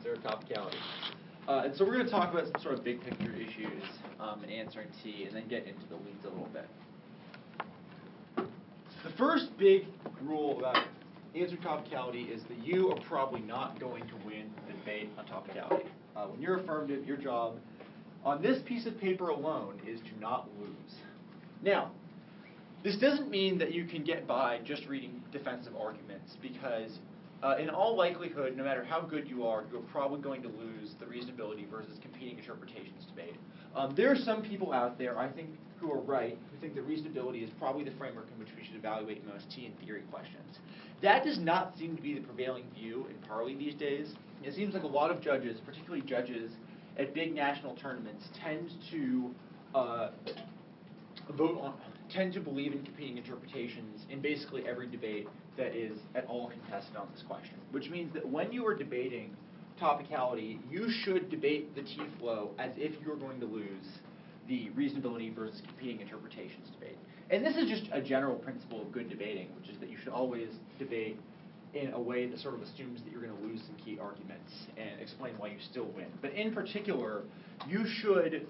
Answering Topicality. And so we're going to talk about some sort of big picture issues in answering T, and then get into the weeds a little bit. The first big rule about answering topicality is that you are probably not going to win the debate on topicality. When you're affirmative, your job on this piece of paper alone is to not lose. Now, this doesn't mean that you can get by just reading defensive arguments, because in all likelihood, no matter how good you are, you're probably going to lose the reasonability versus competing interpretations debate. There are some people out there, I think, who are right, who think that reasonability is probably the framework in which we should evaluate most T and theory questions. That does not seem to be the prevailing view in Parley these days. It seems like a lot of judges, particularly judges at big national tournaments, tend to tend to believe in competing interpretations in basically every debate that is at all contested on this question. Which means that when you are debating topicality, you should debate the T-flow as if you're going to lose the reasonability versus competing interpretations debate. And this is just a general principle of good debating, which is that you should always debate in a way that sort of assumes that you're going to lose some key arguments and explain why you still win. But in particular, you should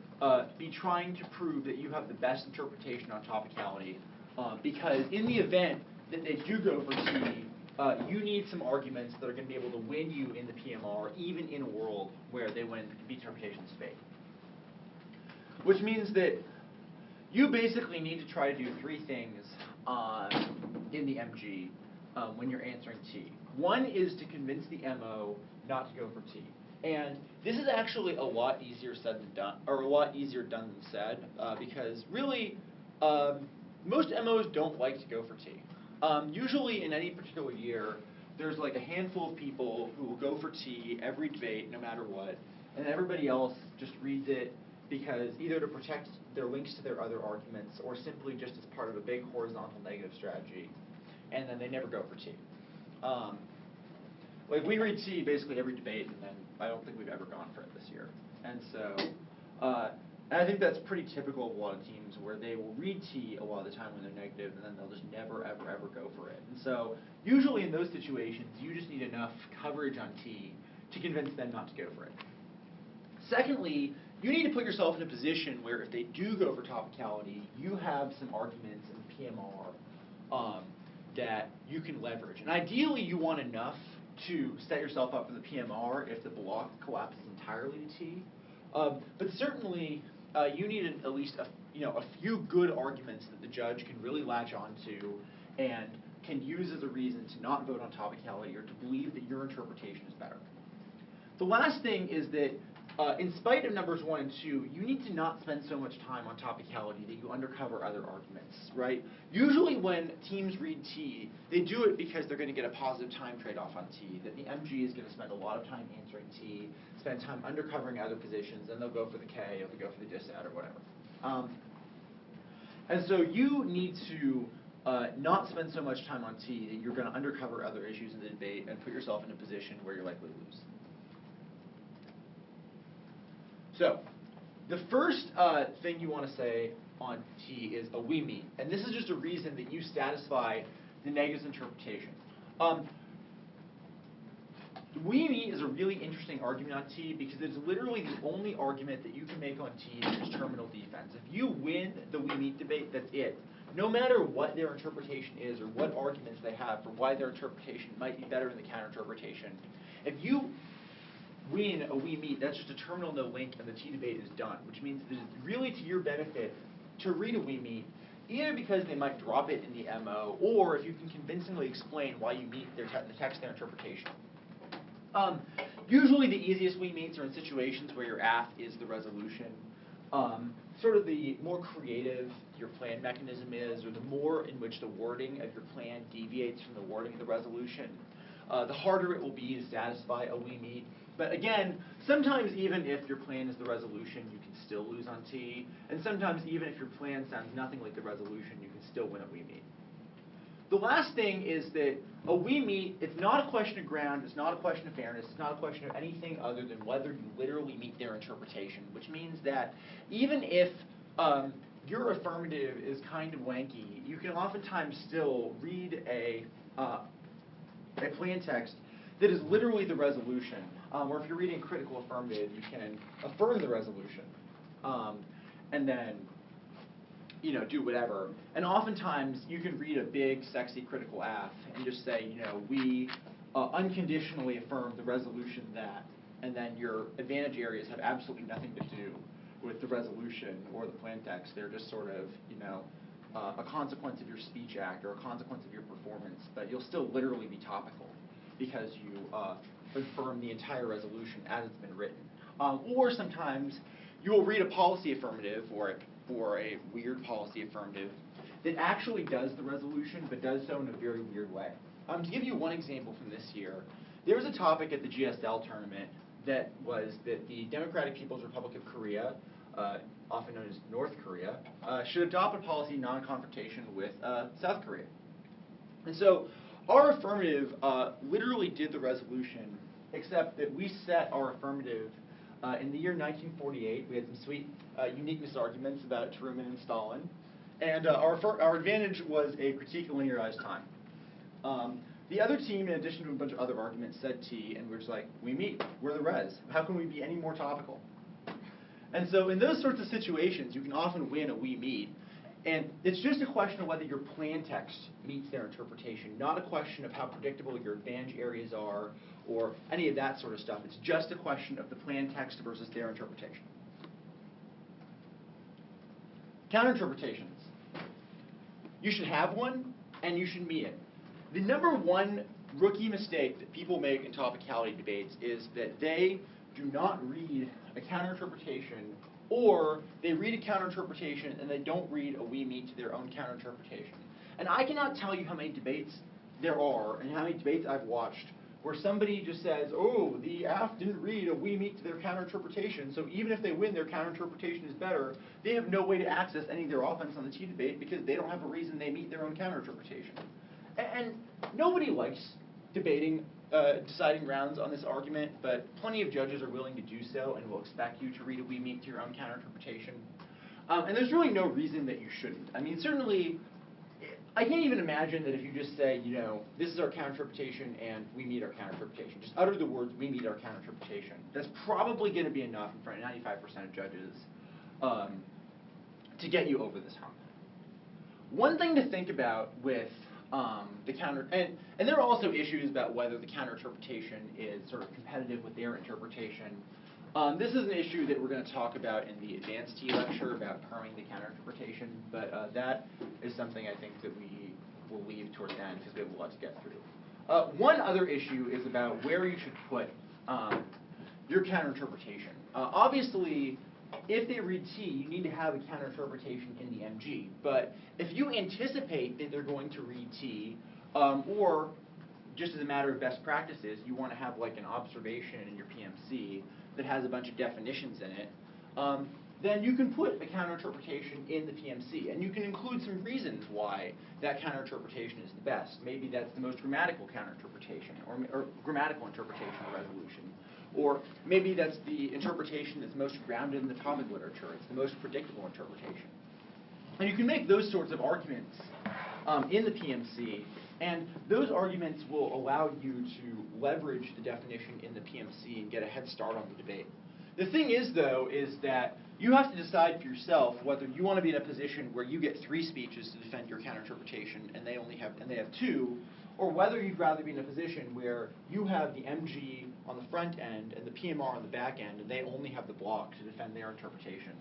be trying to prove that you have the best interpretation on topicality, because in the event that they do go for T, you need some arguments that are going to be able to win you in the PMR, even in a world where they win the interpretations debate. Which means that you basically need to try to do three things in the MG when you're answering T. One is to convince the MO not to go for T. And this is actually a lot easier said than done, or a lot easier done than said, because really, most MOs don't like to go for T. Usually in any particular year, there's like a handful of people who will go for T every debate, no matter what, and everybody else just reads it because either to protect their links to their other arguments, or simply just as part of a big horizontal negative strategy, and then they never go for T. Like, we read T basically every debate, and then I don't think we've ever gone for it this year. And so, and I think that's pretty typical of a lot of teams, where they will read T a lot of the time when they're negative, and then they'll just never, ever, ever go for it. And so, usually in those situations, you just need enough coverage on T to convince them not to go for it. Secondly, you need to put yourself in a position where if they do go for topicality, you have some arguments in PMR that you can leverage. And ideally, you want enough to set yourself up for the PMR if the block collapses entirely to T. But certainly, you need at least a few good arguments that the judge can really latch onto and can use as a reason to not vote on topicality or to believe that your interpretation is better. The last thing is that in spite of numbers 1 and 2, you need to not spend so much time on topicality that you undercover other arguments, right? Usually when teams read T, they do it because they're going to get a positive time trade-off on T, that the MG is going to spend a lot of time answering T, spend time undercovering other positions, and they'll go for the K, or they'll go for the disad, or whatever. And so you need to not spend so much time on T that you're going to undercover other issues in the debate and put yourself in a position where you're likely to lose. So, the first thing you want to say on T is a we meet. And this is just a reason that you satisfy the negatives interpretation. We meet is a really interesting argument on T because it's literally the only argument that you can make on T that is terminal defense. If you win the we meet debate, that's it. No matter what their interpretation is or what arguments they have for why their interpretation might be better than the counter-interpretation, if you win a we meet, that's just a terminal no link, and the T debate is done, which means that it's really to your benefit to read a we meet, either because they might drop it in the MO, or if you can convincingly explain why you meet the text their interpretation. Usually the easiest we meets are in situations where your AF is the resolution. Sort of the more creative your plan mechanism is, or the more in which the wording of your plan deviates from the wording of the resolution, the harder it will be to satisfy a we meet. But again, sometimes even if your plan is the resolution, you can still lose on T. And sometimes even if your plan sounds nothing like the resolution, you can still win a we meet. The last thing is that a we meet, it's not a question of ground, it's not a question of fairness, it's not a question of anything other than whether you literally meet their interpretation, which means that even if your affirmative is kind of wanky, you can oftentimes still read a plain text that is literally the resolution. Or if you're reading critical affirmative, you can affirm the resolution, and then do whatever. And oftentimes, you can read a big, sexy critical aff and just say, we unconditionally affirm the resolution that, and then your advantage areas have absolutely nothing to do with the resolution or the plain text. They're just sort of, a consequence of your speech act or a consequence of your performance, but you'll still literally be topical because you affirm the entire resolution as it's been written. Or sometimes you will read a policy affirmative or a weird policy affirmative that actually does the resolution, but does so in a very weird way. To give you one example from this year, there was a topic at the GSL tournament that was that the Democratic People's Republic of Korea, often known as North Korea, should adopt a policy of non-confrontation with South Korea. And so our affirmative literally did the resolution, except that we set our affirmative in the year 1948. We had some sweet uniqueness arguments about Truman and Stalin. And our advantage was a critique of linearized time. The other team, in addition to a bunch of other arguments, said T, and we're just like, we meet. We're the res. How can we be any more topical? And so in those sorts of situations, you can often win a we meet. And it's just a question of whether your plain text meets their interpretation, not a question of how predictable your advantage areas are or any of that sort of stuff. It's just a question of the plain text versus their interpretation. Counterinterpretations. You should have one, and you should meet it. The number one rookie mistake that people make in topicality debates is that they do not read a counterinterpretation, or they read a counterinterpretation and they don't read a we meet to their own counterinterpretation. And I cannot tell you how many debates there are and how many debates I've watched where somebody just says, oh, the AF didn't read a we meet to their counterinterpretation, so even if they win, their counterinterpretation is better. They have no way to access any of their offense on the T debate because they don't have a reason they meet their own counterinterpretation. And nobody likes debating, deciding rounds on this argument, but plenty of judges are willing to do so and will expect you to read a we meet to your own counterinterpretation. And there's really no reason that you shouldn't. I mean, certainly, I can't even imagine that if you just say, this is our counterinterpretation and we meet our counterinterpretation, just utter the words, we meet our counterinterpretation. That's probably going to be enough in front of 95% of judges to get you over this hump. One thing to think about with the counter, and there are also issues about whether the counterinterpretation is sort of competitive with their interpretation. This is an issue that we're going to talk about in the advanced T lecture about affirming the counterinterpretation, but that is something I think that we will leave towards the end because we have a lot to get through. One other issue is about where you should put your counterinterpretation. Obviously, if they read T, you need to have a counterinterpretation in the MG. But if you anticipate that they're going to read T, or just as a matter of best practices, you want to have like an observation in your PMC that has a bunch of definitions in it, then you can put a counterinterpretation in the PMC. And you can include some reasons why that counterinterpretation is the best. Maybe that's the most grammatical counterinterpretation, or grammatical interpretation of resolution. Or maybe that's the interpretation that's most grounded in the topic literature. It's the most predictable interpretation. And you can make those sorts of arguments in the PMC, and those arguments will allow you to leverage the definition in the PMC and get a head start on the debate. The thing is, though, is that you have to decide for yourself whether you want to be in a position where you get 3 speeches to defend your counterinterpretation and they have 2, or whether you'd rather be in a position where you have the MG on the front end and the PMR on the back end, and they only have the block to defend their interpretation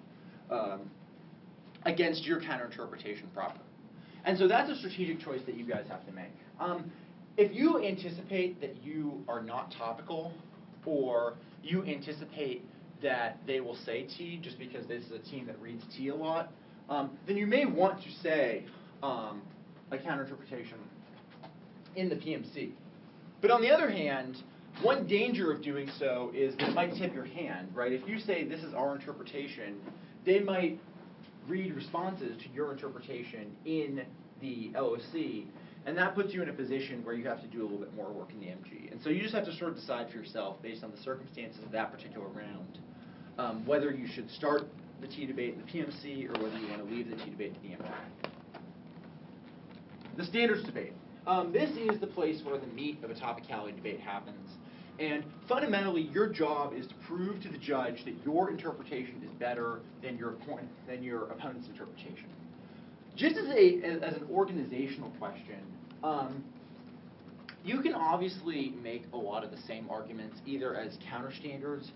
against your counterinterpretation proper. And so that's a strategic choice that you guys have to make. If you anticipate that you are not topical, or you anticipate that they will say T just because this is a team that reads T a lot, then you may want to say a counterinterpretation in the PMC. But on the other hand, one danger of doing so is that it might tip your hand, right? If you say this is our interpretation, they might read responses to your interpretation in the LOC, and that puts you in a position where you have to do a little bit more work in the MG. And so you just have to sort of decide for yourself, based on the circumstances of that particular round, whether you should start the T debate in the PMC or whether you want to leave the T debate to the MG. The standards debate. This is the place where the meat of a topicality debate happens. And fundamentally, your job is to prove to the judge that your interpretation is better than your opponent's interpretation. Just as an organizational question, you can obviously make a lot of the same arguments either as counterstandards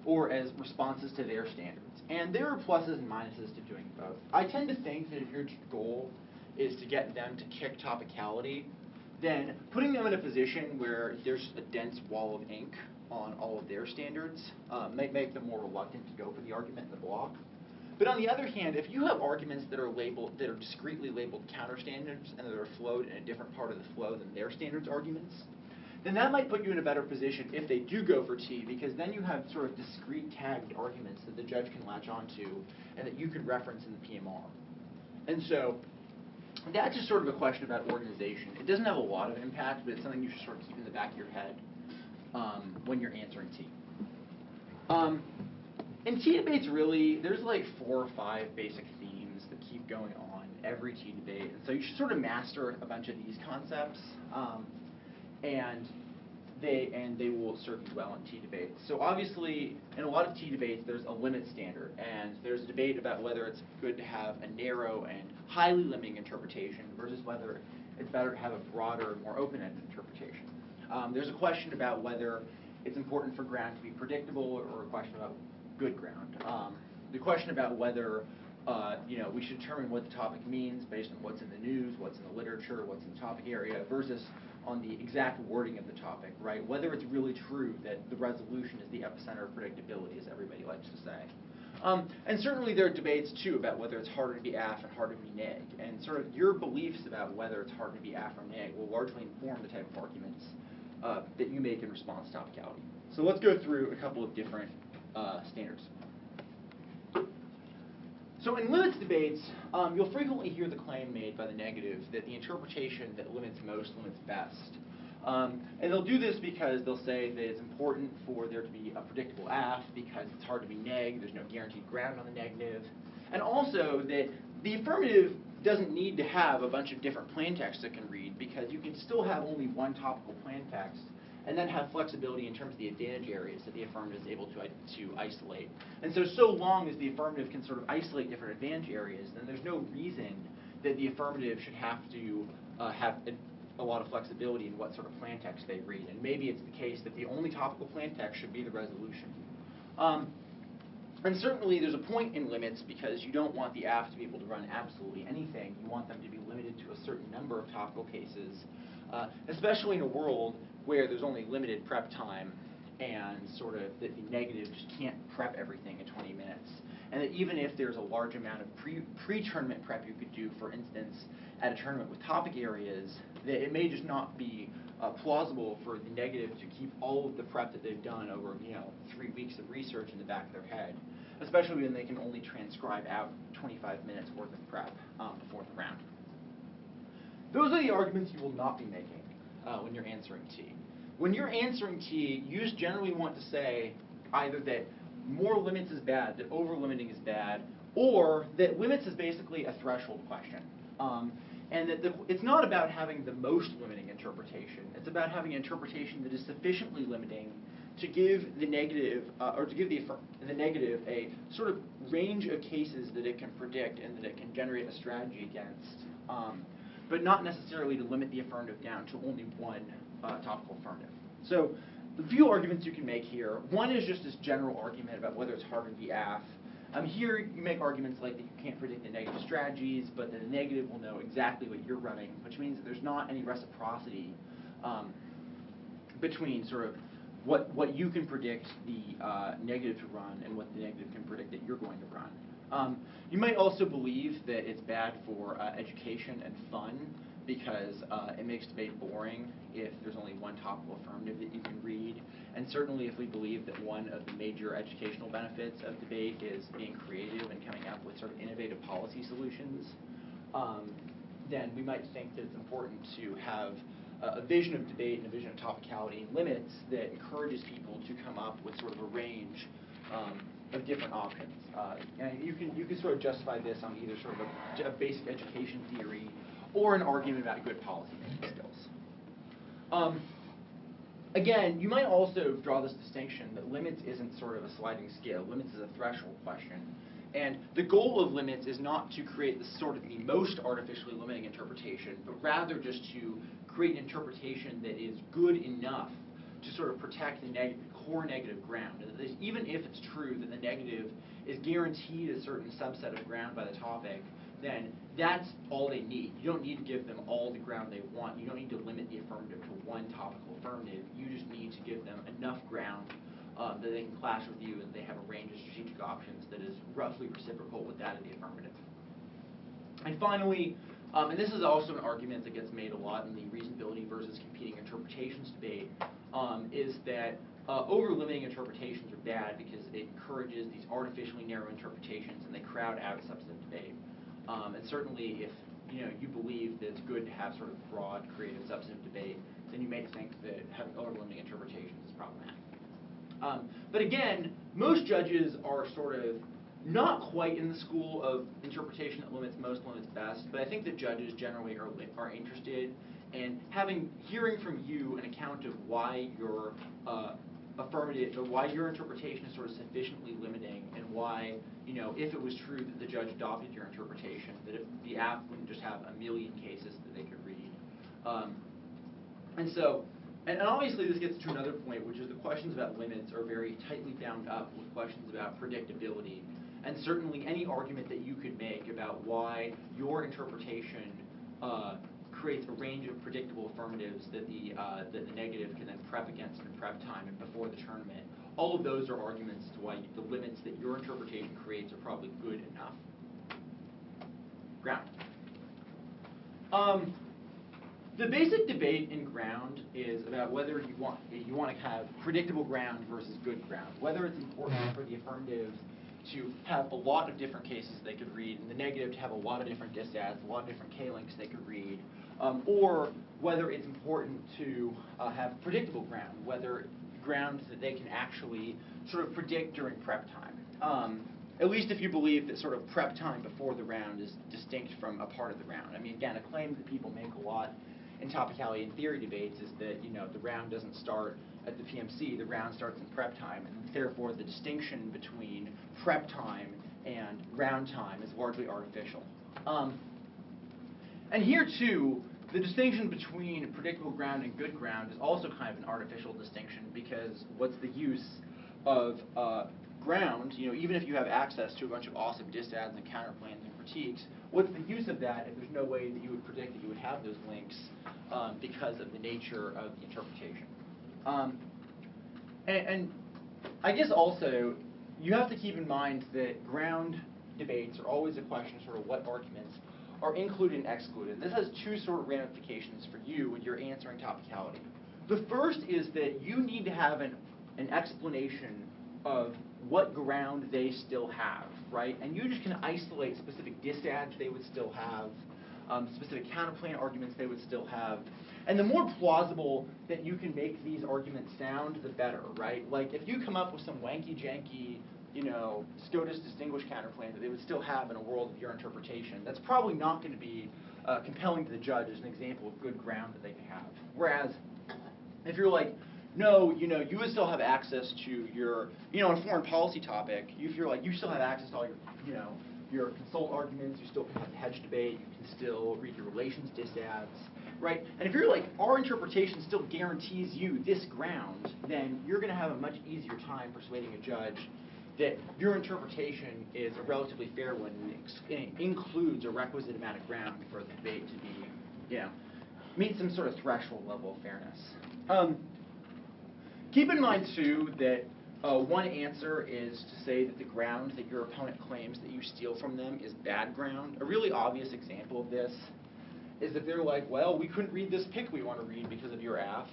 or as responses to their standards. And there are pluses and minuses to doing both. I tend to think that if your goal is to get them to kick topicality, then putting them in a position where there's a dense wall of ink on all of their standards might make them more reluctant to go for the argument in the block. But on the other hand, if you have arguments that are discretely labeled counterstandards and that are flowed in a different part of the flow than their standards arguments, then that might put you in a better position if they do go for T, because then you have sort of discrete tagged arguments that the judge can latch onto and that you could reference in the PMR. And so that's just sort of a question about organization. It doesn't have a lot of impact, but it's something you should sort of keep in the back of your head when you're answering T. In T debates, really, there's like 4 or 5 basic themes that keep going on every T debate. And so you should sort of master a bunch of these concepts, and they will serve you well in T debates. So obviously, in a lot of T debates, there's a limit standard, and there's a debate about whether it's good to have a narrow and highly limiting interpretation versus whether it's better to have a broader, more open-ended interpretation. There's a question about whether it's important for ground to be predictable, or a question about good ground. The question about whether we should determine what the topic means based on what's in the news, what's in the literature, what's in the topic area, versus on the exact wording of the topic, right? Whether it's really true that the resolution is the epicenter of predictability, as everybody likes to say. And certainly there are debates, too, about whether it's harder to be AF and harder to be neg. And sort of your beliefs about whether it's harder to be AF or neg will largely inform the type of arguments that you make in response to topicality. So let's go through a couple of different standards. So in limits debates, you'll frequently hear the claim made by the negative that the interpretation that limits most limits best. And they'll do this because they'll say that it's important for there to be a predictable AF because it's hard to be neg, there's no guaranteed ground on the negative. And also that the affirmative doesn't need to have a bunch of different plaintext it can read, because you can still have only one topical plaintext and then have flexibility in terms of the advantage areas that the affirmative is able to isolate. And so long as the affirmative can sort of isolate different advantage areas, then there's no reason that the affirmative should have to have a lot of flexibility in what sort of plaintext they read. And maybe it's the case that the only topical plaintext should be the resolution. And certainly there's a point in limits, because you don't want the AF to be able to run absolutely anything. You want them to be limited to a certain number of topical cases, especially in a world where there's only limited prep time, and sort of that the negative just can't prep everything in 20 minutes. And that even if there's a large amount of pre-tournament prep you could do, for instance, at a tournament with topic areas, that it may just not be plausible for the negative to keep all of the prep that they've done over 3 weeks of research in the back of their head, especially when they can only transcribe out 25 minutes worth of prep before the round. Those are the arguments you will not be making when you're answering T. When you're answering T, you just generally want to say either that more limits is bad, that over-limiting is bad, or that limits is basically a threshold question. And that it's not about having the most limiting interpretation. It's about having an interpretation that is sufficiently limiting to give the negative, or to give the negative a sort of range of cases that it can predict and that it can generate a strategy against, but not necessarily to limit the affirmative down to only one topical affirmative. So the few arguments you can make here. One is just this general argument about whether it's harder to be AF. Here you make arguments like that you can't predict the negative strategies, but that the negative will know exactly what you're running, which means that there's not any reciprocity between sort of what you can predict the negative to run and what the negative can predict that you're going to run. You might also believe that it's bad for education and fun, because it makes debate boring if there's only one topical affirmative that you can read. And certainly if we believe that one of the major educational benefits of debate is being creative and coming up with sort of innovative policy solutions, then we might think that it's important to have a vision of debate and a vision of topicality and limits that encourages people to come up with sort of a range of different options. And you can sort of justify this on either sort of a basic education theory or an argument about good policy making skills. Again, you might also draw this distinction that limits isn't sort of a sliding scale. Limits is a threshold question. And the goal of limits is not to create the most artificially limiting interpretation, but rather just to create an interpretation that is good enough to sort of protect the core negative ground. And that even if it's true that the negative is guaranteed a certain subset of ground by the topic, then that's all they need. You don't need to give them all the ground they want. You don't need to limit the affirmative to one topical affirmative. You just need to give them enough ground that they can clash with you and they have a range of strategic options that is roughly reciprocal with that of the affirmative. And finally, and this is also an argument that gets made a lot in the reasonability versus competing interpretations debate, is that over-limiting interpretations are bad because it encourages these artificially narrow interpretations and they crowd out substantive debate. And certainly if you believe that it's good to have sort of broad, creative, substantive debate, then you may think that having over-limiting interpretations is problematic. But again, most judges are sort of not quite in the school of interpretation that limits most, limits best, but I think that judges generally are interested in hearing from you an account of why your affirmative, or why your interpretation is sort of sufficiently limiting, and why, if it was true that the judge adopted your interpretation, that the app wouldn't just have a million cases that they could read. And obviously this gets to another point, which is the questions about limits are very tightly bound up with questions about predictability. And certainly any argument that you could make about why your interpretation creates a range of predictable affirmatives that the negative can then prep against in prep time and before the tournament, all of those are arguments to why the limits that your interpretation creates are probably good enough. Ground. The basic debate in ground is about whether you want to have predictable ground versus good ground, whether it's important for the affirmative to have a lot of different cases they could read, and the negative to have a lot of different disads, a lot of different K-links they could read, or whether it's important to have predictable ground, whether ground that they can actually sort of predict during prep time. At least if you believe that sort of prep time before the round is distinct from a part of the round. I mean, again, a claim that people make a lot in topicality and theory debates is that the round doesn't start at the PMC, the round starts in prep time, and therefore the distinction between prep time and round time is largely artificial. And here too, the distinction between predictable ground and good ground is also kind of an artificial distinction, because what's the use of ground, even if you have access to a bunch of awesome disads and counterplans and critiques, what's the use of that if there's no way that you would predict that you would have those links because of the nature of the interpretation? And I guess also, you have to keep in mind that ground debates are always a question of sort of what arguments are included and excluded. This has two sort of ramifications for you when you're answering topicality. The first is that you need to have an explanation of what ground they still have, right? And you just can isolate specific disads they would still have, specific counterplane arguments they would still have. And the more plausible that you can make these arguments sound, the better, right? Like if you come up with some wanky-janky, SCOTUS distinguished counterplane that they would still have in a world of your interpretation, that's probably not going to be compelling to the judge as an example of good ground that they can have. Whereas if you're like, no, you would still have access to your, in a foreign policy topic, if you're like, you still have access to all your, your consult arguments, you still can have the hedge debate, you can still read your relations disads, right? And if you're like, our interpretation still guarantees you this ground, then you're going to have a much easier time persuading a judge that your interpretation is a relatively fair one and includes a requisite amount of ground for the debate to be, meet some sort of threshold level of fairness. Keep in mind, too, that one answer is to say that the ground that your opponent claims that you steal from them is bad ground. A really obvious example of this is that they're like, well, we couldn't read this pick we want to read because of your AF.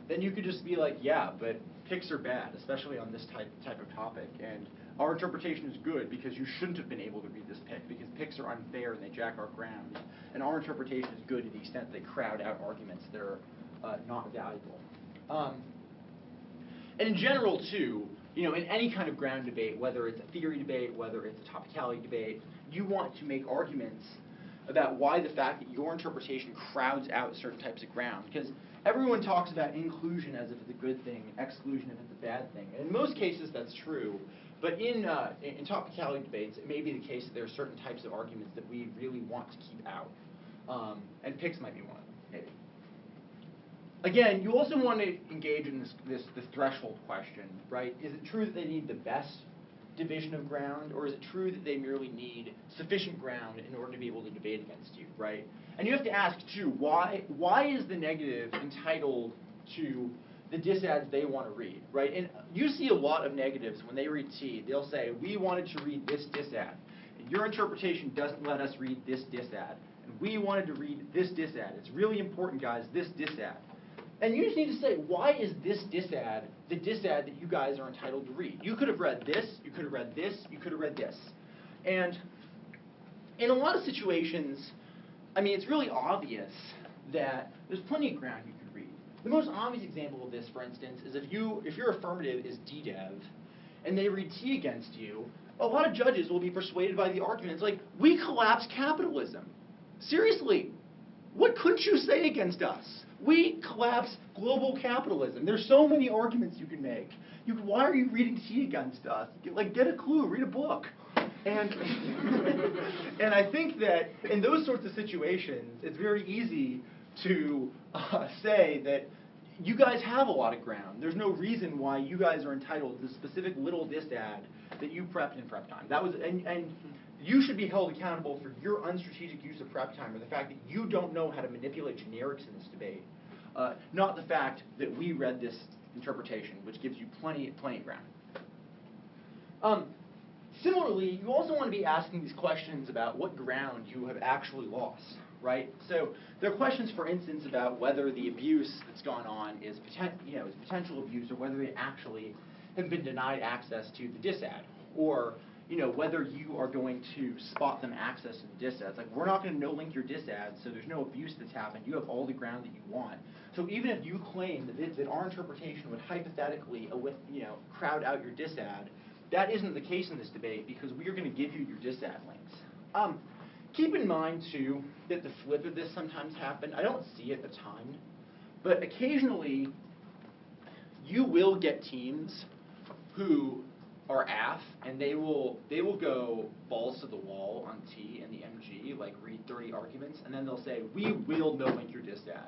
Then you could just be like, yeah, but picks are bad, especially on this type of topic. And our interpretation is good because you shouldn't have been able to read this pick because picks are unfair and they jack our ground. And our interpretation is good to the extent they crowd out arguments that are not valuable. And in general, too, in any kind of ground debate, whether it's a theory debate, whether it's a topicality debate, you want to make arguments about why the fact that your interpretation crowds out certain types of ground. Because everyone talks about inclusion as if it's a good thing, exclusion if it's a bad thing. And in most cases, that's true. But in topicality debates, it may be the case that there are certain types of arguments that we really want to keep out. And picks might be one of them, maybe. Again, you also want to engage in this threshold question, right? Is it true that they need the best division of ground, or is it true that they merely need sufficient ground in order to be able to debate against you, right? And you have to ask, too, why is the negative entitled to the disads they want to read, right? And you see a lot of negatives when they read T. They'll say, we wanted to read this disad, and your interpretation doesn't let us read this disad, and we wanted to read this disad. It's really important, guys, this disad. And you just need to say, why is this disad the disad that you guys are entitled to read? You could have read this, you could have read this, you could have read this. And in a lot of situations, I mean, it's really obvious that there's plenty of ground you could read. The most obvious example of this, for instance, is if your affirmative is DDEV, and they read T against you, a lot of judges will be persuaded by the argument. It's like, we collapse capitalism. Seriously, what couldn't you say against us? We collapse global capitalism. There's so many arguments you can make. Why are you reading T against us? Get a clue, read a book. And, and I think that in those sorts of situations, it's very easy to say that you guys have a lot of ground. There's no reason why you guys are entitled to the specific little disad that you prepped in prep time. That was, and you should be held accountable for your unstrategic use of prep time, or the fact that you don't know how to manipulate generics in this debate, not the fact that we read this interpretation, which gives you plenty of ground. Similarly, you also want to be asking these questions about what ground you have actually lost, right? So there are questions, for instance, about whether the abuse that's gone on is potential abuse, or whether they actually have been denied access to the disad, or whether you are going to spot them access to the disads. Like, we're not going to no-link your disads, so there's no abuse that's happened. You have all the ground that you want. So even if you claim that our interpretation would hypothetically crowd out your disad, that isn't the case in this debate, because we are going to give you your disad links. Keep in mind, too, that the flip of this sometimes happens. I don't see it a ton, but occasionally you will get teams who are AF, and they will go balls to the wall on T and the MG, like read 30 arguments, and then they'll say, we will no-link your disad.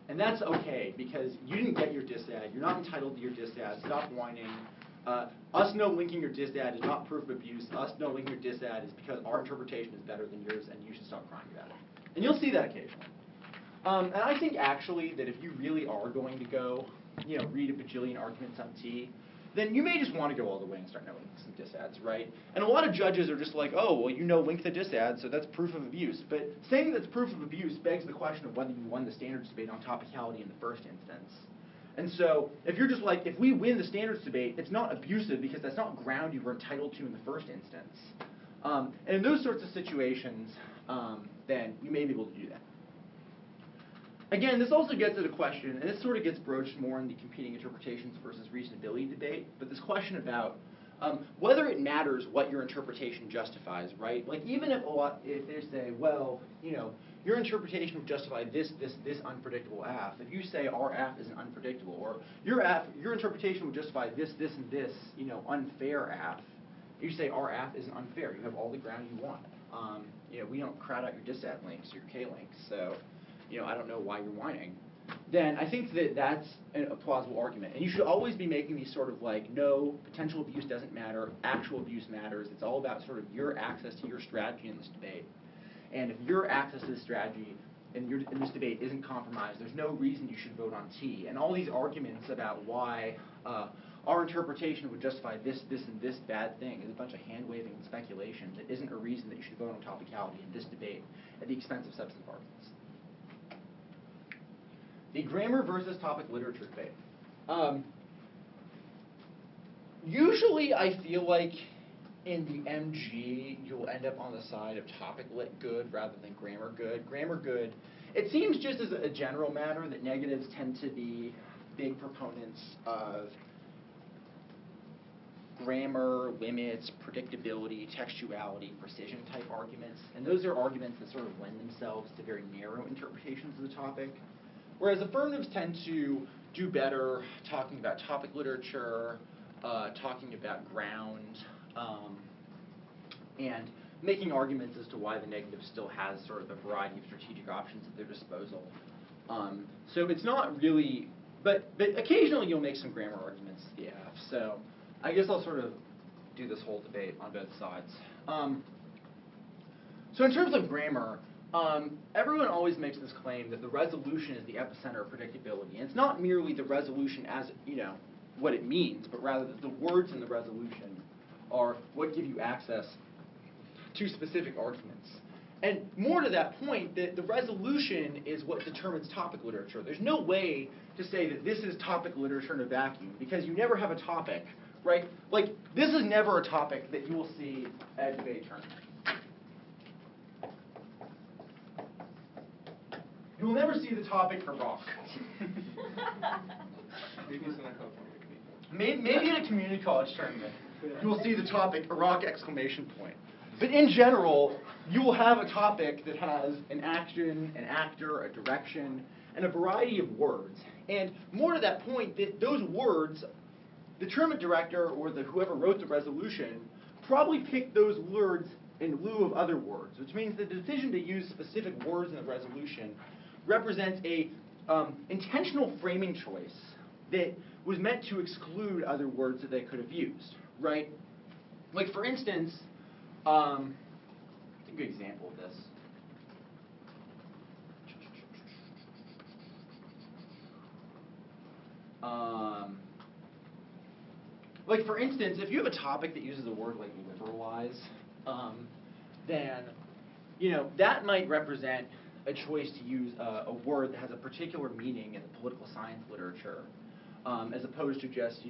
And that's okay, because you didn't get your disad. You're not entitled to your disad. Stop whining. Us no-linking your disad is not proof of abuse. Us no-linking your disad is because our interpretation is better than yours, and you should stop crying about it. And you'll see that occasionally. And I think, actually, that if you really are going to go, read a bajillion arguments on T, then you may just want to go all the way and start no-linking some disads, right? And a lot of judges are just like, oh, well, link the disad, so that's proof of abuse. But saying that's proof of abuse begs the question of whether you won the standards debate on topicality in the first instance. And so if you're just like, if we win the standards debate, it's not abusive because that's not ground you were entitled to in the first instance. And in those sorts of situations, then you may be able to do that. Again, this also gets at a question, and this sort of gets broached more in the competing interpretations versus reasonability debate, but this question about whether it matters what your interpretation justifies, right? Like, even if they say, well, your interpretation would justify this unpredictable AF. If you say our AF isn't unpredictable, or your interpretation would justify this, and this, unfair AF. You say our AF isn't unfair. You have all the ground you want. We don't crowd out your disad links, your K links, so I don't know why you're whining. Then I think that that's a plausible argument. And you should always be making these sort of like, no, potential abuse doesn't matter, actual abuse matters. It's all about sort of your access to your strategy in this debate. And if your access to this strategy in this debate isn't compromised, there's no reason you should vote on T. And all these arguments about why our interpretation would justify this, and this bad thing is a bunch of hand-waving and speculation that isn't a reason that you should vote on topicality in this debate at the expense of substantive arguments. The grammar versus topic literature debate. Usually I feel like in the MG, you'll end up on the side of topic lit good rather than grammar good. Grammar good, it seems just as a general matter that negatives tend to be big proponents of grammar, limits, predictability, textuality, precision type arguments. And those are arguments that sort of lend themselves to very narrow interpretations of the topic. Whereas affirmatives tend to do better talking about topic literature, talking about ground, and making arguments as to why the negative still has sort of a variety of strategic options at their disposal. So it's not really, but occasionally you'll make some grammar arguments, yeah. So I guess I'll sort of do this whole debate on both sides. So in terms of grammar, everyone always makes this claim that the resolution is the epicenter of predictability. And it's not merely the resolution as, what it means, but rather that the words in the resolution are what give you access to specific arguments. And more to that point, that the resolution is what determines topic literature. There's no way to say that this is topic literature in a vacuum, because you never have a topic, right? Like, this is never a topic that you will see at a debate tournament. You will never see the topic Iraq. Maybe in a community college tournament, you will see the topic Iraq exclamation point. But in general, you will have a topic that has an action, an actor, a direction, and a variety of words. And more to that point, that those words, the tournament director or whoever wrote the resolution probably picked those words in lieu of other words, which means the decision to use specific words in the resolution represents a intentional framing choice that was meant to exclude other words that they could have used, right? Like, for instance, a good example of this. Like, for instance, if you have a topic that uses a word like liberalize, then, that might represent a choice to use a word that has a particular meaning in the political science literature, as opposed to just,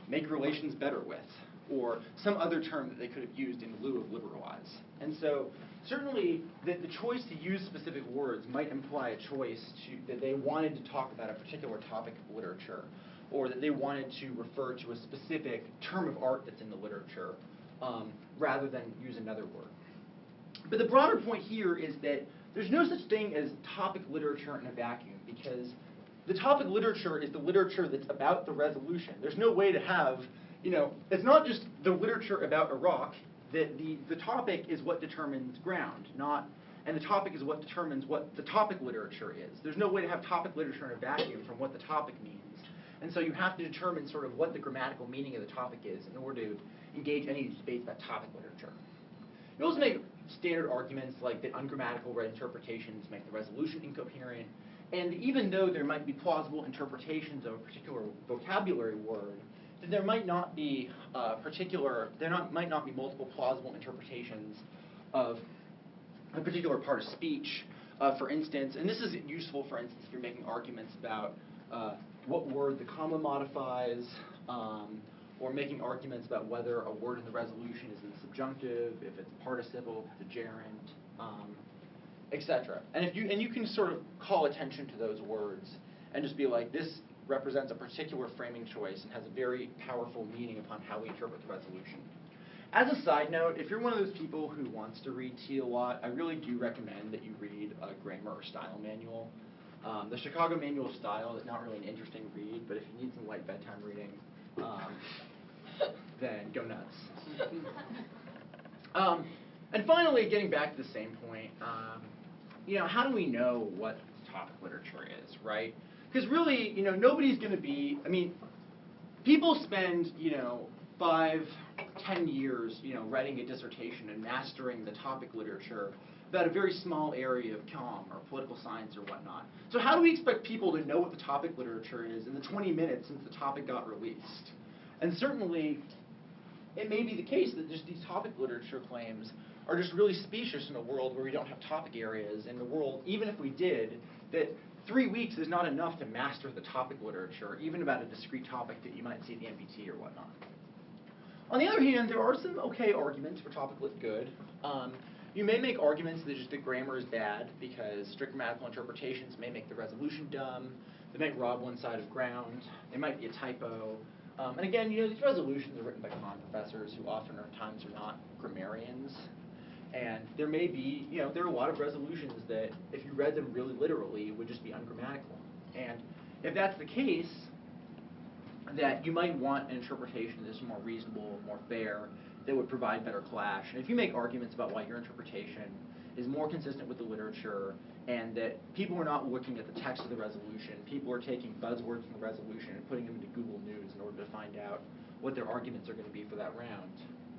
make relations better with, or some other term that they could have used in lieu of liberalize. And so certainly the choice to use specific words might imply a choice that they wanted to talk about a particular topic of literature, or that they wanted to refer to a specific term of art that's in the literature, rather than use another word. But the broader point here is that there's no such thing as topic literature in a vacuum, because the topic literature is the literature that's about the resolution. There's no way to have, it's not just the literature about Iraq, that the topic is what determines ground, and the topic is what determines what the topic literature is. There's no way to have topic literature in a vacuum from what the topic means. And so you have to determine sort of what the grammatical meaning of the topic is in order to engage any debates about topic literature. You also make standard arguments like that ungrammatical interpretations make the resolution incoherent, and even though there might be plausible interpretations of a particular vocabulary word, that there might not be might not be multiple plausible interpretations of a particular part of speech. For instance, and this is useful, for instance, if you're making arguments about what word the comma modifies, or making arguments about whether a word in the resolution is in the subjunctive, if it's participle, if it's a gerund, etc. And you can sort of call attention to those words and just be like, this represents a particular framing choice and has a very powerful meaning upon how we interpret the resolution. As a side note, if you're one of those people who wants to read T a lot, I really do recommend that you read a grammar or style manual. The Chicago Manual of Style is not really an interesting read, but if you need some light bedtime reading, then go nuts. And finally, getting back to the same point, how do we know what topic literature is, right? Because really, nobody's going to be, people spend, 5, 10 years, writing a dissertation and mastering the topic literature about a very small area of comm or political science or whatnot. So how do we expect people to know what the topic literature is in the 20 minutes since the topic got released? And certainly, it may be the case that just these topic literature claims are just really specious in a world where we don't have topic areas in the world, even if we did, that 3 weeks is not enough to master the topic literature, even about a discrete topic that you might see at the MBT or whatnot. On the other hand, there are some okay arguments for topic lit good. You may make arguments that just the grammar is bad because strict grammatical interpretations may make the resolution dumb. They might rob one side of ground. It might be a typo. And again, these resolutions are written by comm professors who oftentimes are not grammarians. And there may be, there are a lot of resolutions that, if you read them really literally, would just be ungrammatical. And if that's the case, that you might want an interpretation that's more reasonable, more fair, that would provide better clash. And if you make arguments about why your interpretation is more consistent with the literature, and that people are not looking at the text of the resolution, people are taking buzzwords from the resolution and putting them into Google News in order to find out what their arguments are going to be for that round,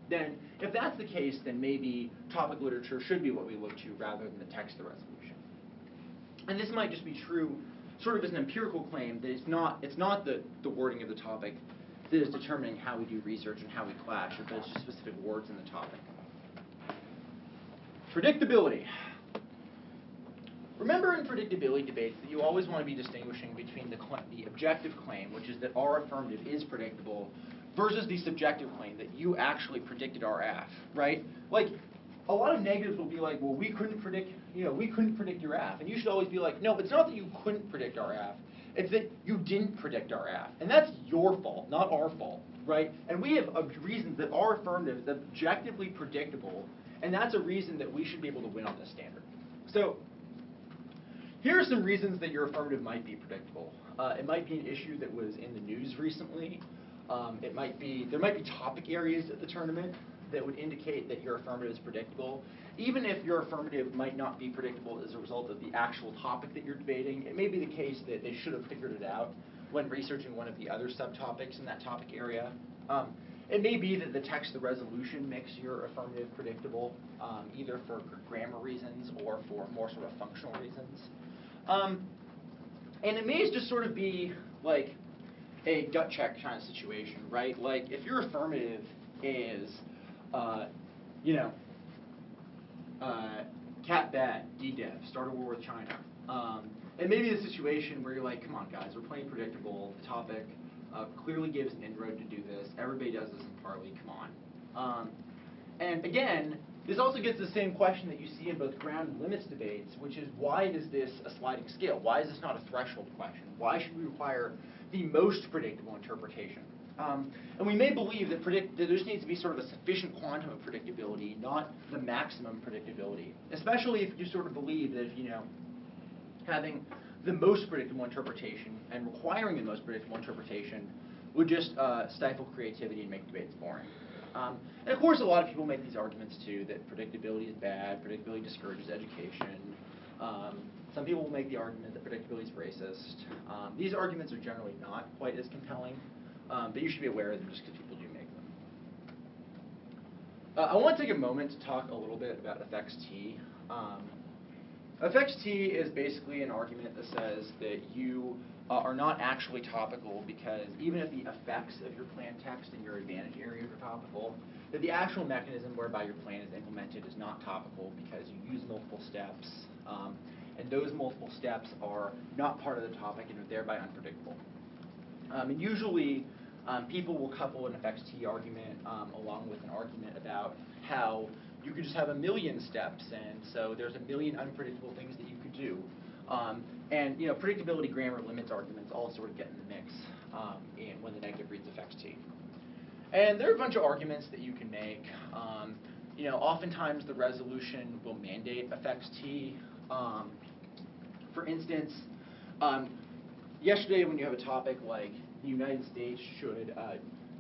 then if that's the case, then maybe topic literature should be what we look to rather than the text of the resolution. And this might just be true sort of as an empirical claim that it's not the wording of the topic that is determining how we do research and how we clash, but it's just specific words in the topic. Predictability. Remember in predictability debates that you always want to be distinguishing between the objective claim, which is that our affirmative is predictable, versus the subjective claim that you actually predicted RF, right? Like, a lot of negatives will be like, well, we couldn't predict your AF. And you should always be like, no, it's not that you couldn't predict our AF. It's that you didn't predict our AF. And that's your fault, not our fault, right? And we have reasons that our affirmative is objectively predictable, and that's a reason that we should be able to win on this standard. So here are some reasons that your affirmative might be predictable. It might be an issue that was in the news recently. There might be topic areas at the tournament that would indicate that your affirmative is predictable. Even if your affirmative might not be predictable as a result of the actual topic that you're debating, it may be the case that they should have figured it out when researching one of the other subtopics in that topic area. It may be that the text of the resolution makes your affirmative predictable, either for grammar reasons or for more sort of functional reasons. And it may just sort of be like a gut check kind of situation, right? Like if your affirmative is, cat bad, DDEV, start a war with China. It may be a situation where you're like, come on guys, we're playing predictable, the topic clearly gives an inroad to do this, everybody does this in Parley, come on. And again, this also gets the same question that you see in both ground and limits debates, which is why is this a sliding scale? Why is this not a threshold question? Why should we require the most predictable interpretation? And we may believe that there just needs to be sort of a sufficient quantum of predictability, not the maximum predictability. Especially if you sort of believe that if, having the most predictable interpretation and requiring the most predictable interpretation would just stifle creativity and make debates boring. And of course, a lot of people make these arguments too, that predictability is bad, predictability discourages education. Some people will make the argument that predictability is racist. These arguments are generally not quite as compelling, but you should be aware of them just because people do make them. I want to take a moment to talk a little bit about effects T. Effects T is basically an argument that says that you are not actually topical because even if the effects of your plan text and your advantage areas are topical, that the actual mechanism whereby your plan is implemented is not topical because you use multiple steps, and those multiple steps are not part of the topic and are thereby unpredictable. And usually, people will couple an effects T argument along with an argument about how you could just have a million steps, and so there's a million unpredictable things that you could do. And predictability, grammar, limits arguments all sort of get in the mix when the negative reads effects T. And there are a bunch of arguments that you can make. Oftentimes the resolution will mandate effects T. For instance, yesterday when you have a topic like the United States should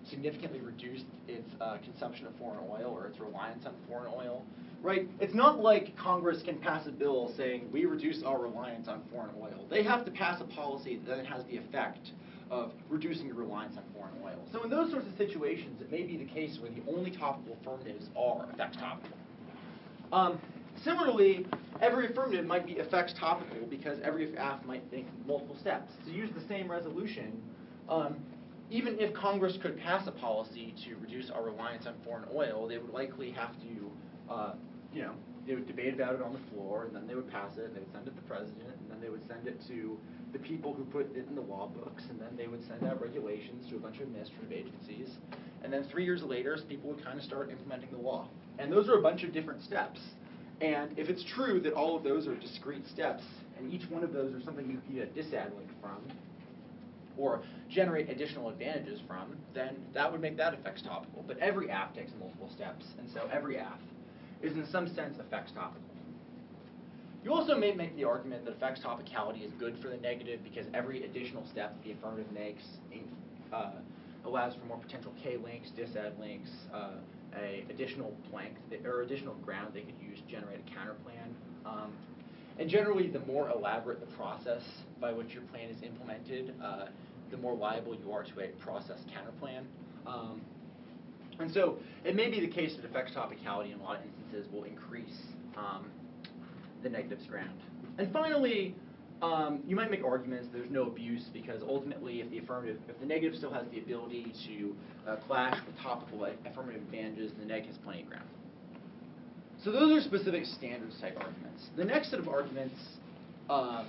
significantly reduce its consumption of foreign oil or its reliance on foreign oil, right? It's not like Congress can pass a bill saying we reduce our reliance on foreign oil. They have to pass a policy that has the effect of reducing your reliance on foreign oil. So in those sorts of situations, it may be the case where the only topical affirmatives are effects topical. Similarly, every affirmative might be effects topical because every AF might think multiple steps. To use the same resolution, even if Congress could pass a policy to reduce our reliance on foreign oil, they would likely have to, they would debate about it on the floor, and then they would pass it, and they would send it to the president, and then they would send it to the people who put it in the law books, and then they would send out regulations to a bunch of administrative agencies. And then 3 years later, people would kind of start implementing the law. And those are a bunch of different steps. And if it's true that all of those are discrete steps, and each one of those are something you can get a disad link from, or generate additional advantages from, then that would make that effects topical. But every AF takes multiple steps, and so every AF is in some sense effects topical. You also may make the argument that effects topicality is good for the negative because every additional step that the affirmative makes allows for more potential K-links, dis-ed links, a additional blank or additional ground they could use to generate a counterplan. And generally, the more elaborate the process by which your plan is implemented, the more liable you are to a process counterplan. And so it may be the case that effects topicality in a lot of instances will increase the negative's ground. And finally, you might make arguments that there's no abuse because ultimately, if the negative still has the ability to clash with topical affirmative advantages, the neg has plenty of ground. So those are specific standards type arguments. The next set of arguments are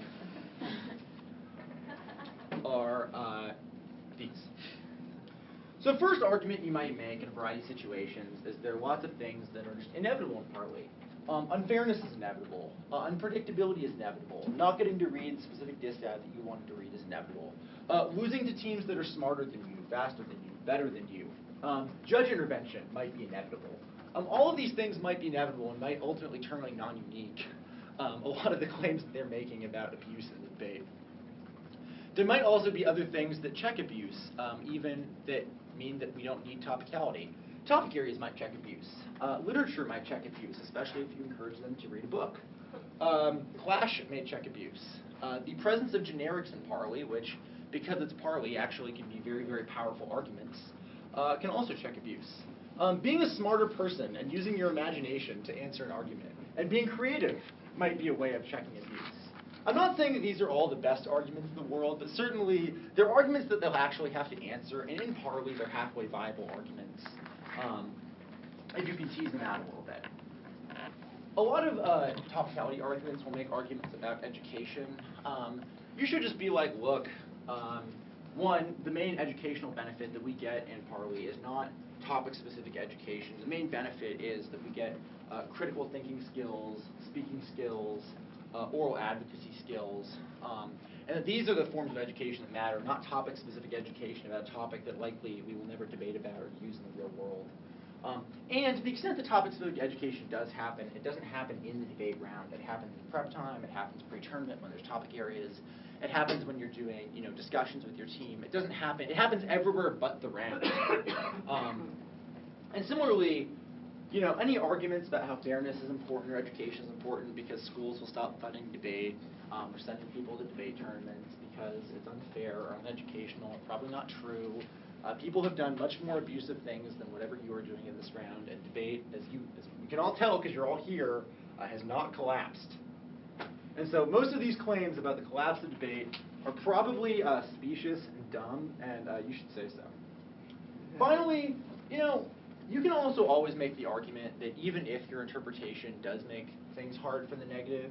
these. So first argument you might make in a variety of situations is there are lots of things that are just inevitable in Parley. Unfairness is inevitable. Unpredictability is inevitable. Not getting to read specific dis that you wanted to read is inevitable. Losing to teams that are smarter than you, faster than you, better than you. Judge intervention might be inevitable. All of these things might be inevitable and might ultimately turn like non-unique. A lot of the claims that they're making about abuse in the debate. There might also be other things that check abuse, even that mean that we don't need topicality. Topic areas might check abuse. Literature might check abuse, especially if you encourage them to read a book. Clash may check abuse. The presence of generics in Parley, which, because it's Parley, actually can be very, very powerful arguments, can also check abuse. Being a smarter person and using your imagination to answer an argument, and being creative might be a way of checking abuse. I'm not saying that these are all the best arguments in the world, but certainly they're arguments that they'll actually have to answer, and in Parley they're halfway viable arguments. If you can tease them out a little bit. A lot of topicality arguments will make arguments about education. You should just be like, look, one, the main educational benefit that we get in Parley is not topic-specific education. The main benefit is that we get critical thinking skills, speaking skills, oral advocacy skills, and that these are the forms of education that matter, not topic-specific education about a topic that likely we will never debate about or use in the real world. And to the extent that topic-specific education does happen, it doesn't happen in the debate round. It happens in prep time. It happens pre-tournament when there's topic areas. It happens when you're doing, discussions with your team. It doesn't happen. It happens everywhere but the round. And similarly, any arguments about how fairness is important or education is important because schools will stop funding debate or sending people to debate tournaments because it's unfair or uneducational, probably not true. People have done much more abusive things than whatever you are doing in this round, and debate, as you can all tell because you're all here, has not collapsed. And so most of these claims about the collapse of debate are probably specious and dumb, and you should say so. Finally, you can also always make the argument that even if your interpretation does make things hard for the negative,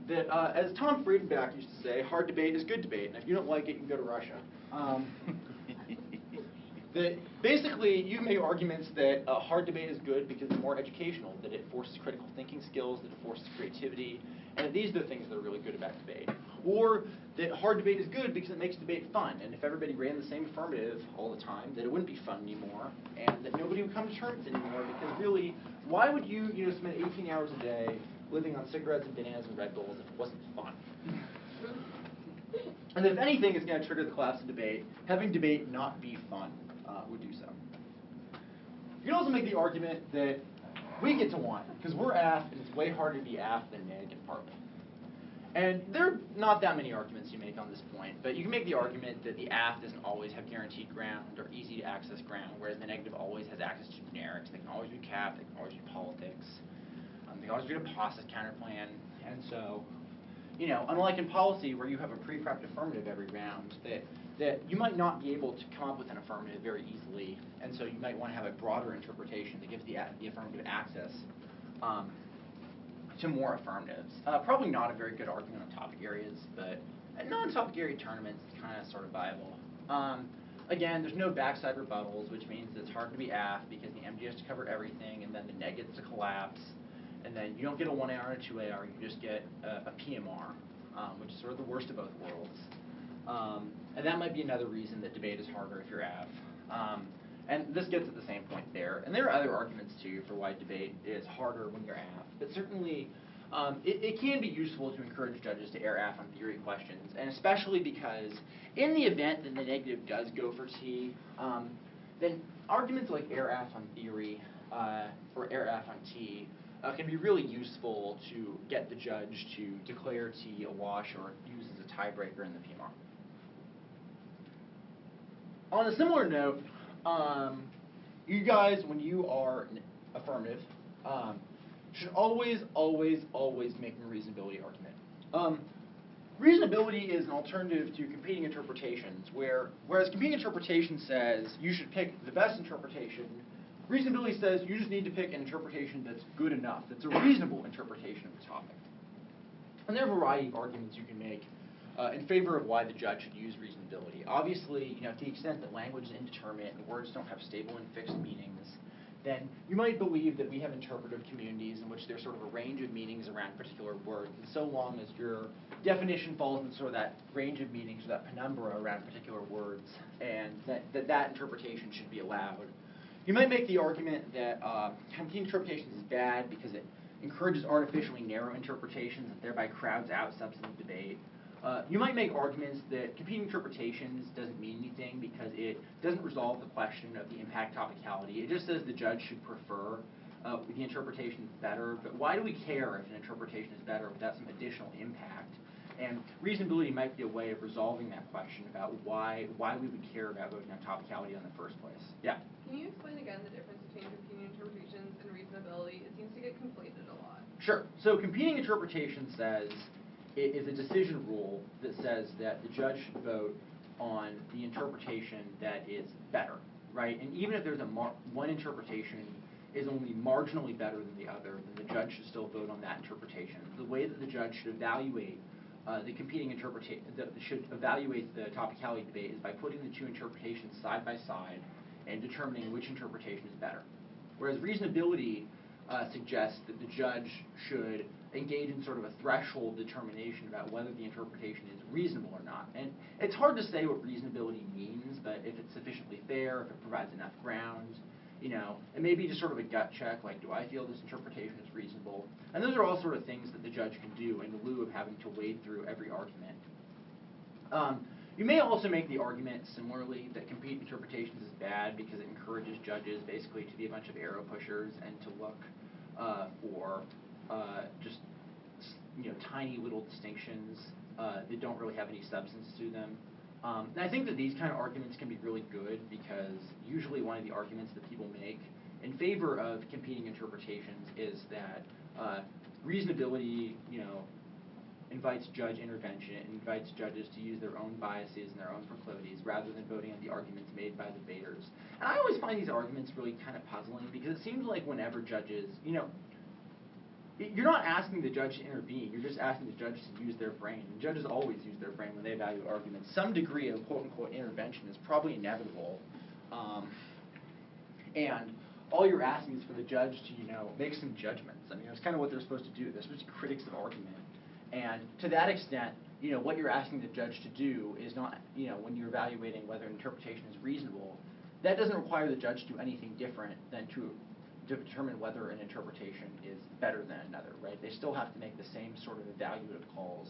that as Tom Friedenbach used to say, hard debate is good debate, and if you don't like it, you can go to Russia. That basically, you can make arguments that hard debate is good because it's more educational, that it forces critical thinking skills, that it forces creativity, and that these are the things that are really good about debate. Or that hard debate is good because it makes debate fun, and if everybody ran the same affirmative all the time, that it wouldn't be fun anymore, and that nobody would come to tournaments anymore, because really, why would you spend 18 hours a day living on cigarettes and bananas and Red Bulls if it wasn't fun? And that if anything is going to trigger the collapse of debate, having debate not be fun would do so. You can also make the argument that we get to one, because we're AF, and it's way harder to be AF than neg in Parley. And there are not that many arguments you make on this point, but you can make the argument that the AF doesn't always have guaranteed ground or easy to access ground, whereas the negative always has access to generics. They can always read CAP, they can always read politics, they can always read a process counterplan, and so, unlike in policy where you have a pre-prepped affirmative every round, that you might not be able to come up with an affirmative very easily, and so you might want to have a broader interpretation that gives the affirmative access to more affirmatives. Probably not a very good argument on topic areas, but at non-topic area tournaments, it's kind of sort of viable. Again, there's no backside rebuttals, which means it's hard to be AF because the MD has to cover everything, and then the neg gets to collapse, and then you don't get a 1AR and a 2AR, you just get a PMR, which is sort of the worst of both worlds. And that might be another reason that debate is harder if you're AV. And this gets at the same point there. And there are other arguments, too, for why debate is harder when you're AV. But certainly, it can be useful to encourage judges to err AF on theory questions, and especially because in the event that the negative does go for T, then arguments like err AF on theory or err AF on T can be really useful to get the judge to declare T a wash or use as a tiebreaker in the PMR. On a similar note, you guys, when you are affirmative, should always make a reasonability argument. Reasonability is an alternative to competing interpretations, whereas competing interpretation says you should pick the best interpretation, reasonability says you just need to pick an interpretation that's good enough, that's a reasonable interpretation of the topic. And there are a variety of arguments you can make in favor of why the judge should use reasonability. Obviously, to the extent that language is indeterminate and words don't have stable and fixed meanings, then you might believe that we have interpretive communities in which there's sort of a range of meanings around particular words, and so long as your definition falls in sort of that range of meanings, or that penumbra around particular words, and that interpretation should be allowed. You might make the argument that competing interpretations is bad because it encourages artificially narrow interpretations and thereby crowds out substantive debate. You might make arguments that competing interpretations doesn't mean anything because it doesn't resolve the question of the impact topicality. It just says the judge should prefer the interpretation is better, but why do we care if an interpretation is better without some additional impact? And reasonability might be a way of resolving that question about why we would care about voting on topicality in the first place. Yeah? Can you explain again the difference between competing interpretations and reasonability? It seems to get conflated a lot. Sure. So competing interpretation says it is a decision rule that says that the judge should vote on the interpretation that is better, right? And even if there's one interpretation is only marginally better than the other, then the judge should still vote on that interpretation. The way that the judge should evaluate the competing interpretation, should evaluate the topicality debate is by putting the two interpretations side by side and determining which interpretation is better. Whereas reasonability suggests that the judge should engage in sort of a threshold determination about whether the interpretation is reasonable or not. And it's hard to say what reasonability means, but if it's sufficiently fair, if it provides enough grounds, it may be just sort of a gut check, like, do I feel this interpretation is reasonable? And those are all sort of things that the judge can do in lieu of having to wade through every argument. You may also make the argument, similarly, that competing interpretations is bad because it encourages judges basically to be a bunch of arrow pushers and to look for just tiny little distinctions that don't really have any substance to them. And I think that these kind of arguments can be really good because usually one of the arguments that people make in favor of competing interpretations is that reasonability, invites judge intervention, it invites judges to use their own biases and their own proclivities rather than voting on the arguments made by the debaters. And I always find these arguments really kind of puzzling because it seems like whenever judges, you're not asking the judge to intervene, you're just asking the judge to use their brain. And judges always use their brain when they evaluate arguments. Some degree of quote-unquote intervention is probably inevitable. And all you're asking is for the judge to, make some judgments. I mean, that's kind of what they're supposed to do. They're supposed to be critics of argument. And to that extent, what you're asking the judge to do is not, when you're evaluating whether an interpretation is reasonable, that doesn't require the judge to do anything different than to determine whether an interpretation is better than another, right? They still have to make the same sort of evaluative calls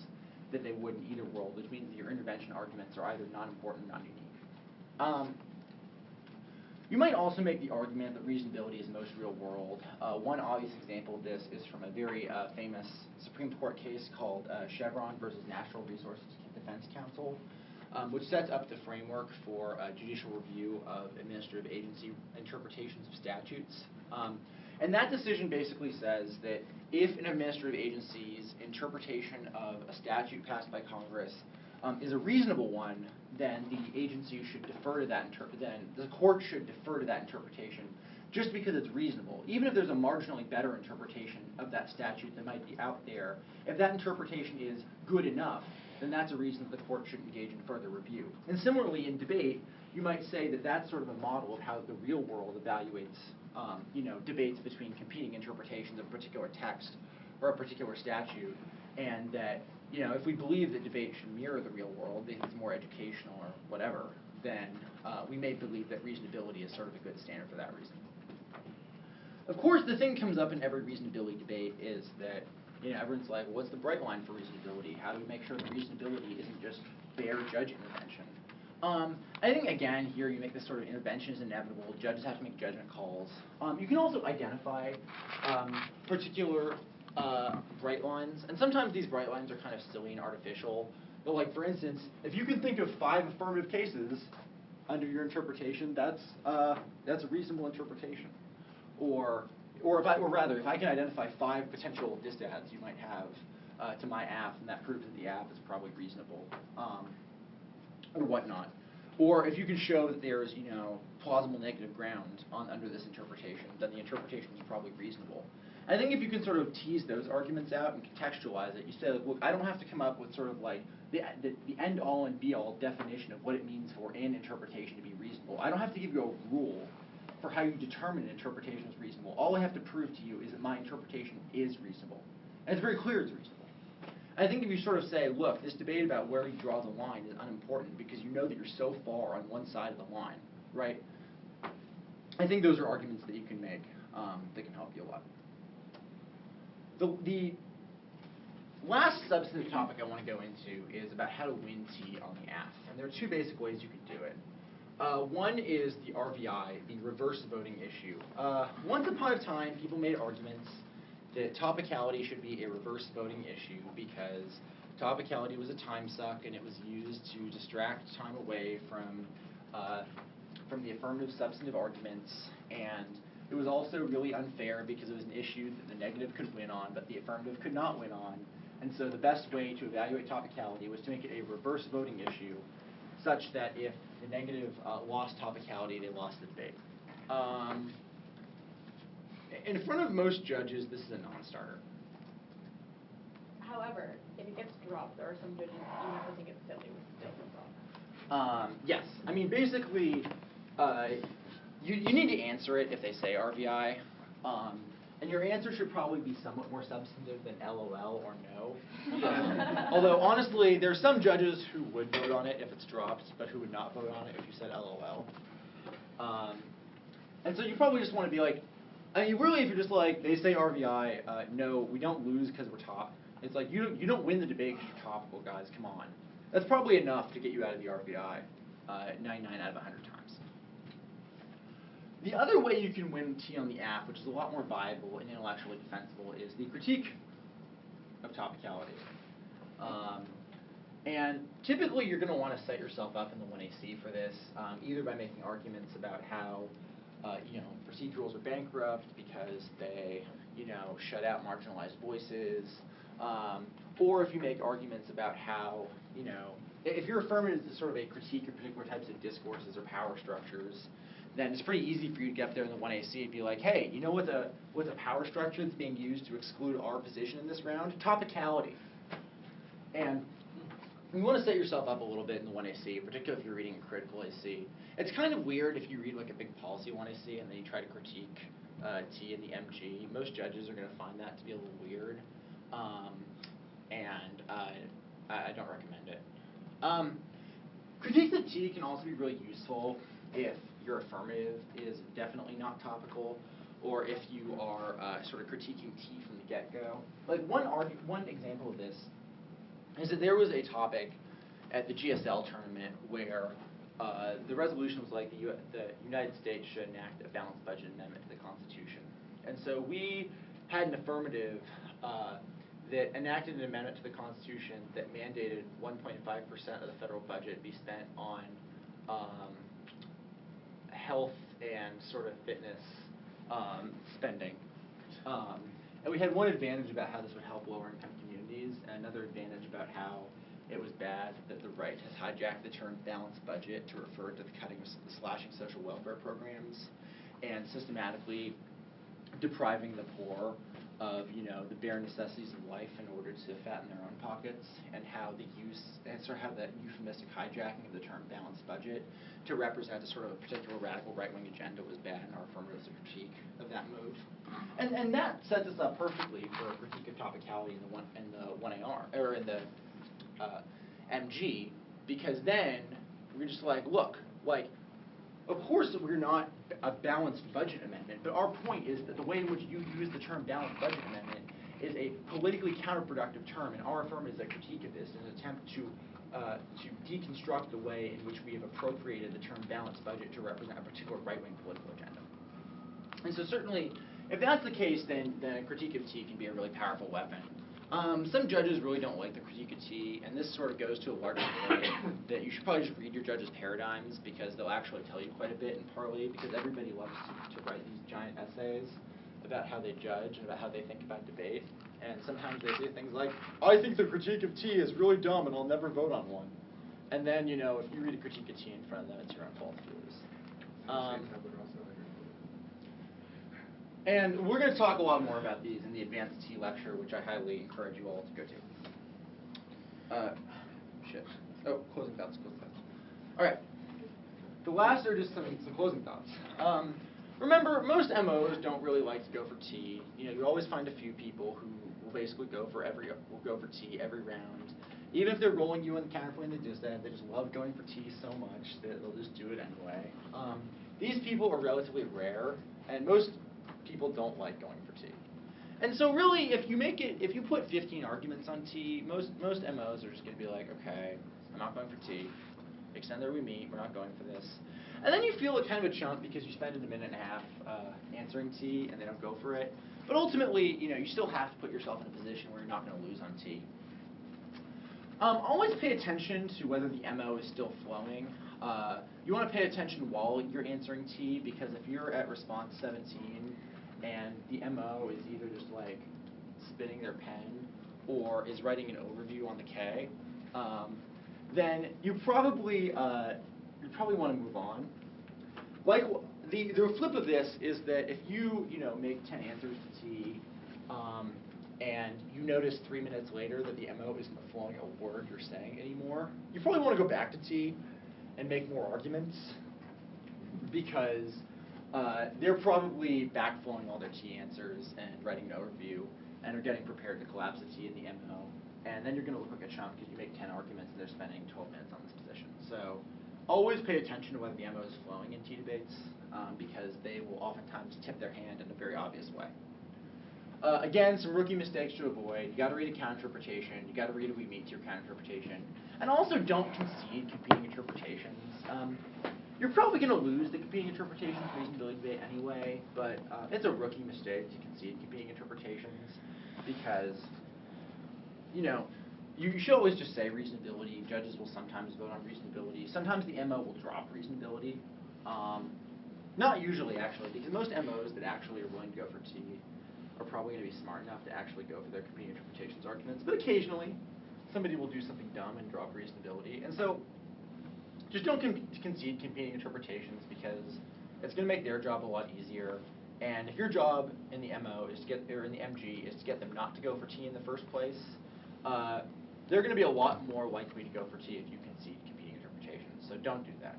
that they would in either world, which means that your intervention arguments are either non-important or non-unique. You might also make the argument that reasonability is most real world. One obvious example of this is from a very famous Supreme Court case called Chevron versus Natural Resources Defense Council, which sets up the framework for judicial review of administrative agency interpretations of statutes. And that decision basically says that if an administrative agency's interpretation of a statute passed by Congress is a reasonable one, then the agency should defer to that, then the court should defer to that interpretation just because it's reasonable. Even if there's a marginally better interpretation of that statute that might be out there, if that interpretation is good enough, then that's a reason that the court should engage in further review. And similarly, in debate, you might say that that's sort of a model of how the real world evaluates debates between competing interpretations of a particular text or a particular statute, and that if we believe that debate should mirror the real world, because it's more educational or whatever, then we may believe that reasonability is sort of a good standard for that reason. Of course, the thing comes up in every reasonability debate is that everyone's like, well, what's the bright line for reasonability? How do we make sure that reasonability isn't just bare judge intervention? I think, again, here you make this sort of intervention is inevitable. Judges have to make judgment calls. You can also identify particular bright lines, and sometimes these bright lines are kind of silly and artificial. But like, for instance, if you can think of 5 affirmative cases under your interpretation, that's a reasonable interpretation. Or rather, if I can identify 5 potential disads you might have to my app, and that proves that the app is probably reasonable, or whatnot. Or if you can show that there's plausible negative ground under this interpretation, then the interpretation is probably reasonable. I think if you can sort of tease those arguments out and contextualize it, you say, look, I don't have to come up with sort of like the end-all and be-all definition of what it means for an interpretation to be reasonable. I don't have to give you a rule for how you determine an interpretation is reasonable. All I have to prove to you is that my interpretation is reasonable. And it's very clear it's reasonable. I think if you sort of say, look, this debate about where you draw the line is unimportant because you know that you're so far on one side of the line, right? I think those are arguments that you can make that can help you a lot. The last substantive topic I want to go into is about how to win T on the app. And there are 2 basic ways you can do it. One is the RVI, the reverse voting issue. Once upon a time, people made arguments that topicality should be a reverse voting issue because topicality was a time suck and it was used to distract time away from the affirmative substantive arguments, and it was also really unfair because it was an issue that the negative could win on but the affirmative could not win on. And so the best way to evaluate topicality was to make it a reverse voting issue such that if the negative lost topicality, they lost the debate. In front of most judges, this is a non-starter. However, if it gets dropped, there are some judges, even if they think it's silly, would still drop. Yes. I mean, basically, you need to answer it if they say RVI. And your answer should probably be somewhat more substantive than LOL or no. Although, honestly, there are some judges who would vote on it if it's dropped, but who would not vote on it if you said LOL. And so you probably just want to be like, I mean, really, if you're just like, they say RVI, no, we don't lose because we're top. It's like, you don't win the debate because you're topical, guys, come on. That's probably enough to get you out of the RVI 99 out of 100 times. The other way you can win T on the app, which is a lot more viable and intellectually defensible, is the critique of topicality. And typically, you're going to want to set yourself up in the 1AC for this, either by making arguments about how procedurals are bankrupt because they shut out marginalized voices, or if you make arguments about how if your affirmative is sort of a critique of particular types of discourses or power structures, then it's pretty easy for you to get up there in the 1AC and be like, hey, you know what's a power structure that's being used to exclude our position in this round? Topicality. And you want to set yourself up a little bit in the 1AC, particularly if you're reading a critical AC. It's kind of weird if you read like a big policy 1AC and then you try to critique T in the MG. Most judges are going to find that to be a little weird, and I don't recommend it. Critiques of T can also be really useful if your affirmative is definitely not topical, or if you are sort of critiquing T from the get-go. Like one example of this is that there was a topic at the GSL tournament where the resolution was like the United States should enact a balanced budget amendment to the Constitution. And so we had an affirmative that enacted an amendment to the Constitution that mandated 1.5% of the federal budget be spent on health and sort of fitness spending. And we had one advantage about how this would help lower-income communities, and another advantage about how it was bad that the right has hijacked the term balanced budget to refer to the slashing social welfare programs and systematically depriving the poor of the bare necessities of life in order to fatten their own pockets, and how the use and sort of how that euphemistic hijacking of the term balanced budget to represent a sort of a particular radical right-wing agenda was bad, and our affirmative was a critique of that move. And that sets us up perfectly for a critique of topicality in the 1AR, or in the MG, because then we're just like, look, like, of course we're not a balanced budget amendment, but our point is that the way in which you use the term balanced budget amendment is a politically counterproductive term, and our firm is a critique of this, an attempt to deconstruct the way in which we have appropriated the term balanced budget to represent a particular right-wing political agenda. And so certainly, if that's the case, then a critique of T can be a really powerful weapon. Some judges really don't like the critique of T, and this sort of goes to a larger point that you should probably just read your judges' paradigms, because they'll actually tell you quite a bit, and partly because everybody loves to write these giant essays about how they judge and about how they think about debate. And sometimes they say things like, I think the critique of T is really dumb and I'll never vote on one. And then, you know, if you read a critique of T in front of them, it's your own fault to lose. And we're going to talk a lot more about these in the Advanced T lecture, which I highly encourage you all to go to. Closing thoughts. All right. The last are just some closing thoughts. Remember, most MOs don't really like to go for T. You know, you always find a few people who will basically go for T every round. Even if they're rolling you in the counterpoint and the dissent, they just love going for T so much that they'll just do it anyway. These people are relatively rare, and most people don't like going for T. And so really, if you put 15 arguments on T, most MOs are just going to be like, okay, I'm not going for T. Extend there we meet, we're not going for this. And then you feel like kind of a chump because you spend a minute and a half answering T and they don't go for it. But ultimately, you know, you still have to put yourself in a position where you're not going to lose on T. Always pay attention to whether the MO is still flowing. You want to pay attention while you're answering T, because if you're at response 17 and the MO is either just like spinning their pen or is writing an overview on the K, then you probably want to move on. Like the flip of this is that if you make 10 answers to T, and you notice 3 minutes later that the MO isn't flowing a word you're saying anymore, you probably want to go back to T and make more arguments, because they're probably backflowing all their T answers and writing an overview and are getting prepared to collapse the T in the MO. And then you're going to look like a chump because you make 10 arguments and they're spending 12 minutes on this position. So always pay attention to whether the MO is flowing in T debates, because they will oftentimes tip their hand in a very obvious way. Again, some rookie mistakes to avoid. You got to read a counter-interpretation. You got to read a we meet to your counter-interpretation. And also don't concede competing interpretations. You're probably going to lose the competing interpretations reasonability debate anyway, but it's a rookie mistake to concede competing interpretations, because you should always just say reasonability. Judges will sometimes vote on reasonability. Sometimes the MO will drop reasonability. Not usually, actually, because most MOs that actually are willing to go for T are probably going to be smart enough to actually go for their competing interpretations arguments. But occasionally, somebody will do something dumb and drop reasonability. And so just don't concede competing interpretations, because it's going to make their job a lot easier. And if your job in the MO is in the MG is to get them not to go for T in the first place, they're going to be a lot more likely to go for T if you concede competing interpretations. So don't do that.